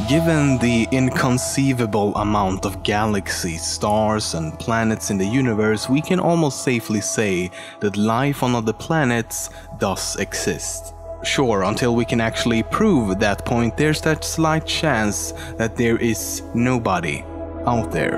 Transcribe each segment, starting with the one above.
Given the inconceivable amount of galaxies, stars, and planets in the universe, we can almost safely say that life on other planets does exist. Sure, until we can actually prove that point, there's that slight chance that there is nobody out there.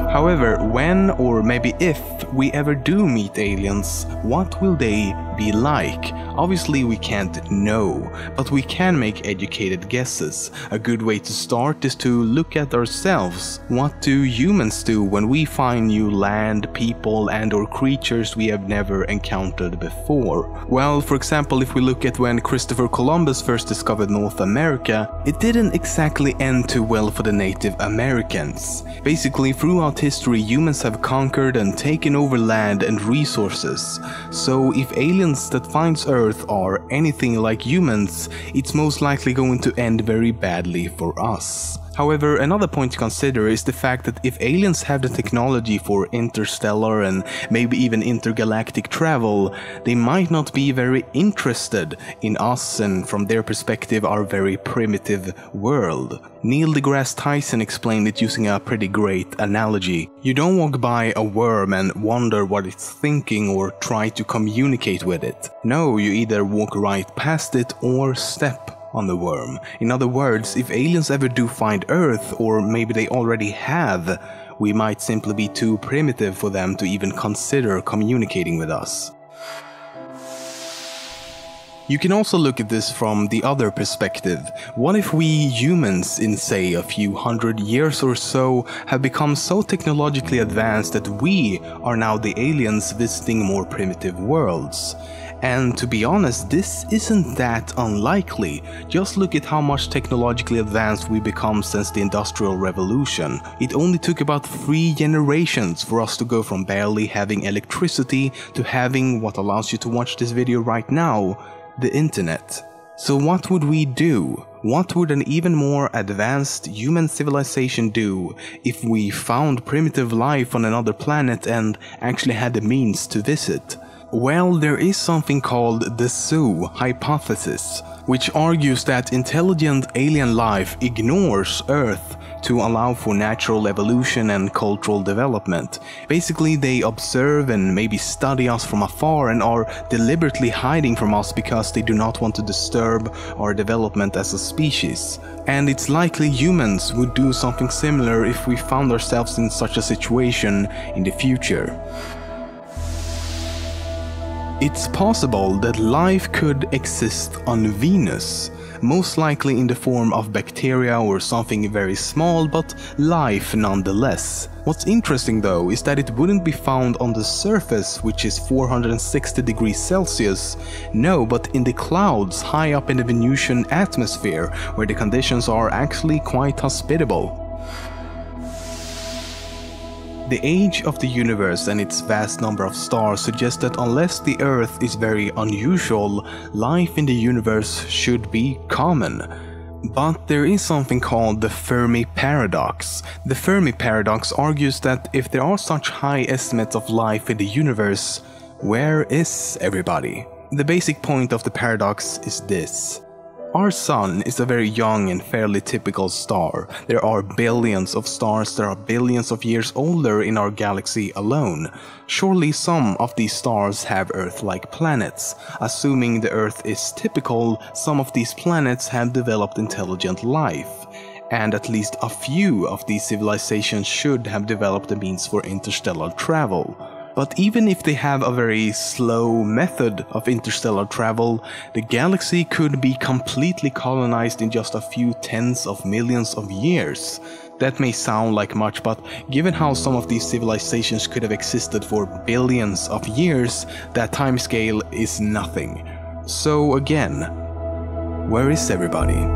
However, when or maybe if we ever do meet aliens, what will they be like? Obviously we can't know, but we can make educated guesses. A good way to start is to look at ourselves. What do humans do when we find new land, people, and or creatures we have never encountered before? Well, for example, if we look at when Christopher Columbus first discovered North America, it didn't exactly end too well for the Native Americans. Basically, throughout history, humans have conquered and taken over land and resources. So if aliens that finds Earth are anything like humans, it's most likely going to end very badly for us. However, another point to consider is the fact that if aliens have the technology for interstellar and maybe even intergalactic travel, they might not be very interested in us and, from their perspective, our very primitive world. Neil deGrasse Tyson explained it using a pretty great analogy. You don't walk by a worm and wonder what it's thinking or try to communicate with it. No, you either walk right past it or step on the worm. In other words, if aliens ever do find Earth, or maybe they already have, we might simply be too primitive for them to even consider communicating with us. You can also look at this from the other perspective. What if we humans in, say, a few hundred years or so have become so technologically advanced that we are now the aliens visiting more primitive worlds? And to be honest, this isn't that unlikely. Just look at how much technologically advanced we become since the Industrial Revolution. It only took about 3 generations for us to go from barely having electricity to having what allows you to watch this video right now, the internet. So what would we do? What would an even more advanced human civilization do if we found primitive life on another planet and actually had the means to visit? Well, there is something called the zoo hypothesis, which argues that intelligent alien life ignores Earth to allow for natural evolution and cultural development. Basically, they observe and maybe study us from afar and are deliberately hiding from us because they do not want to disturb our development as a species. And it's likely humans would do something similar if we found ourselves in such a situation in the future. It's possible that life could exist on Venus, most likely in the form of bacteria or something very small, but life nonetheless. What's interesting though is that it wouldn't be found on the surface, which is 460 degrees Celsius, no, but in the clouds high up in the Venusian atmosphere, where the conditions are actually quite hospitable. The age of the universe and its vast number of stars suggest that unless the Earth is very unusual, life in the universe should be common. But there is something called the Fermi paradox. The Fermi paradox argues that if there are such high estimates of life in the universe, where is everybody? The basic point of the paradox is this. Our Sun is a very young and fairly typical star. There are billions of stars that are billions of years older in our galaxy alone. Surely some of these stars have Earth-like planets. Assuming the Earth is typical, some of these planets have developed intelligent life. And at least a few of these civilizations should have developed the means for interstellar travel. But even if they have a very slow method of interstellar travel, the galaxy could be completely colonized in just a few tens of millions of years. That may sound like much, but given how some of these civilizations could have existed for billions of years, that timescale is nothing. So again, where is everybody?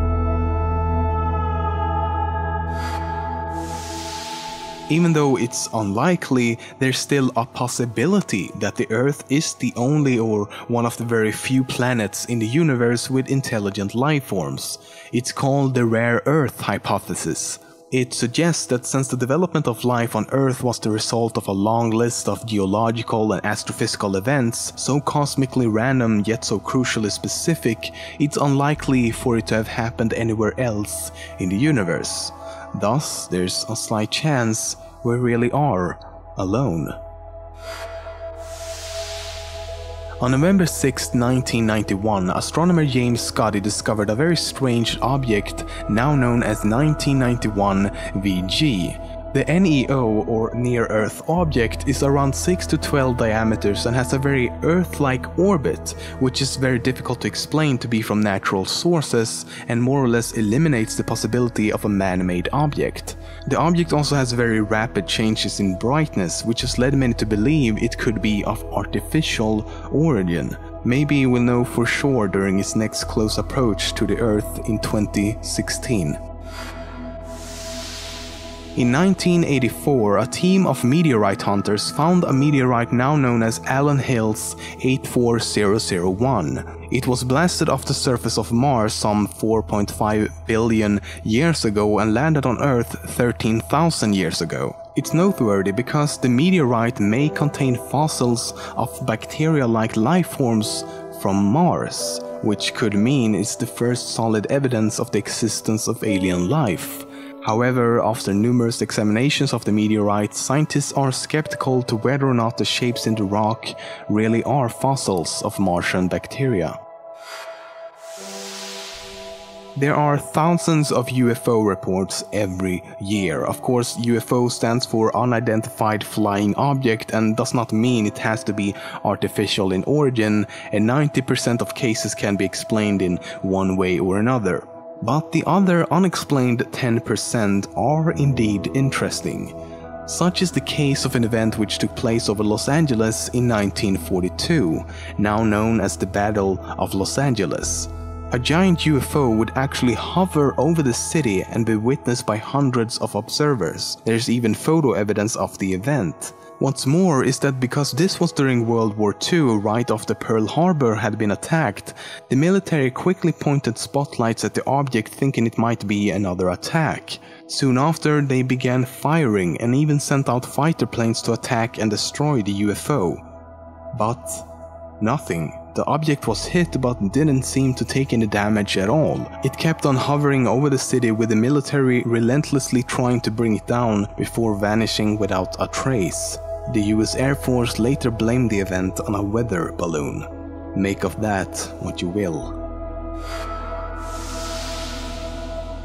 Even though it's unlikely, there's still a possibility that the Earth is the only or one of the very few planets in the universe with intelligent life forms. It's called the rare Earth hypothesis. It suggests that since the development of life on Earth was the result of a long list of geological and astrophysical events, so cosmically random yet so crucially specific, it's unlikely for it to have happened anywhere else in the universe. Thus, there's a slight chance we really are alone. On November 6, 1991, astronomer James Scotty discovered a very strange object now known as 1991 VG. The NEO, or Near-Earth Object, is around 6 to 12 diameters and has a very Earth-like orbit, which is very difficult to explain to be from natural sources and more or less eliminates the possibility of a man-made object. The object also has very rapid changes in brightness, which has led many to believe it could be of artificial origin. Maybe we'll know for sure during its next close approach to the Earth in 2016. In 1984, a team of meteorite hunters found a meteorite now known as Allen Hills 84001. It was blasted off the surface of Mars some 4.5 billion years ago and landed on Earth 13,000 years ago. It's noteworthy because the meteorite may contain fossils of bacteria-like life forms from Mars, which could mean it's the first solid evidence of the existence of alien life. However, after numerous examinations of the meteorite, scientists are skeptical to whether or not the shapes in the rock really are fossils of Martian bacteria. There are thousands of UFO reports every year. Of course, UFO stands for Unidentified Flying Object and does not mean it has to be artificial in origin, and 90% of cases can be explained in one way or another. But the other unexplained 10% are indeed interesting. Such is the case of an event which took place over Los Angeles in 1942, now known as the Battle of Los Angeles. A giant UFO would actually hover over the city and be witnessed by hundreds of observers. There's even photo evidence of the event. What's more is that because this was during World War II, right after Pearl Harbor had been attacked, the military quickly pointed spotlights at the object thinking it might be another attack. Soon after, they began firing and even sent out fighter planes to attack and destroy the UFO. But nothing. The object was hit but didn't seem to take any damage at all. It kept on hovering over the city with the military relentlessly trying to bring it down before vanishing without a trace. The US Air Force later blamed the event on a weather balloon. Make of that what you will.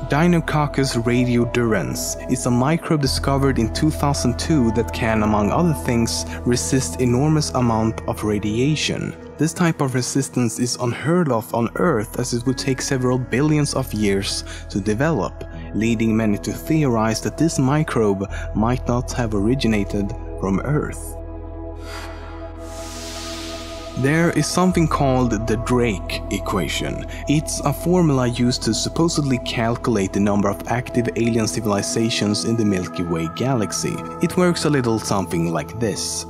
Deinococcus radiodurans is a microbe discovered in 2002 that can, among other things, resist enormous amount of radiation. This type of resistance is unheard of on Earth as it would take several billions of years to develop, leading many to theorize that this microbe might not have originated from Earth. There is something called the Drake equation. It's a formula used to supposedly calculate the number of active alien civilizations in the Milky Way galaxy. It works a little something like this.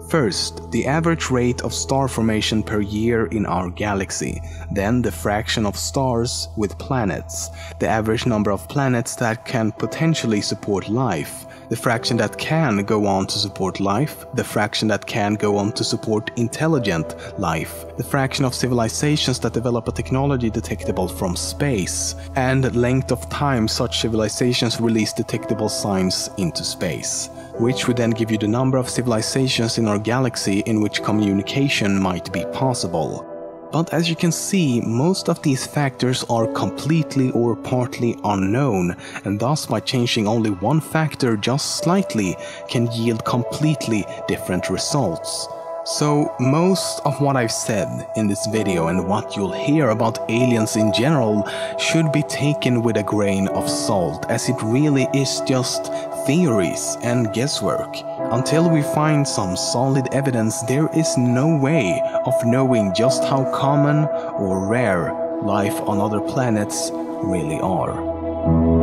First, the average rate of star formation per year in our galaxy, then the fraction of stars with planets, the average number of planets that can potentially support life, the fraction that can go on to support life, the fraction that can go on to support intelligent life, the fraction of civilizations that develop a technology detectable from space, and length of time such civilizations release detectable signs into space, which would then give you the number of civilizations in our galaxy in which communication might be possible. But as you can see, most of these factors are completely or partly unknown, and thus by changing only one factor just slightly can yield completely different results. So most of what I've said in this video and what you'll hear about aliens in general should be taken with a grain of salt, as it really is just theories and guesswork. Until we find some solid evidence, there is no way of knowing just how common or rare life on other planets really are.